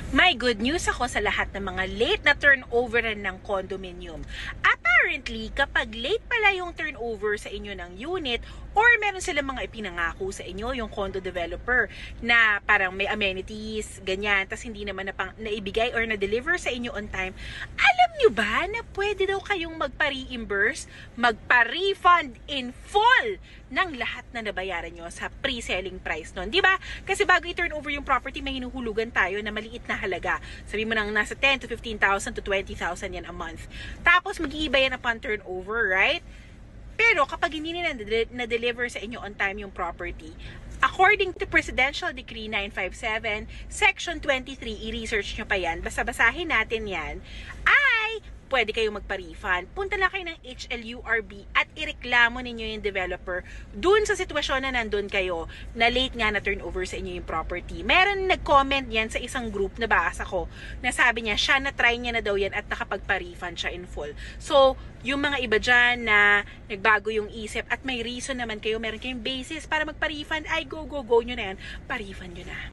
May good news ako sa lahat ng mga late na turnover ng condominium. Apparently, kapag late pala yung turnover sa inyo ng unit or meron silang mga ipinangako sa inyo, yung condo developer, na parang may amenities, ganyan, tas hindi naman naibigay or na-deliver sa inyo on time, alam nyo ba na pwede daw kayong magpa-reimburse, magpa-refund in full ng lahat na nabayaran nyo sa pre-selling price nun. Di ba? Kasi bago i-turn over yung property, may hinuhulugan tayo na maliit na halaga. Sabi mo nang nasa 10 to 15,000 to 20,000 yan a month. Tapos mag-iiba yan upon turnover, right? Pero kapag hindi nila na-deliver sa inyo on time yung property, according to Presidential Decree 957, Section 23, i-research nyo pa yan, basta basahin natin yan, ay pwede kayong magpa-refund. Punta lang kayo ng HLURB at ireklamo ninyo yung developer dun sa sitwasyon na nandun kayo na late nga na turnover sa inyo yung property. Meron nag-comment yan sa isang group na basa ko na sabi niya, siya na-try niya na daw yan at nakapagpa-refund siya in full. So, yung mga iba dyan na nagbago yung isip at may reason naman kayo, meron kayong basis para magpa-refund, ay go nyo na yan, pa-refund nyo na.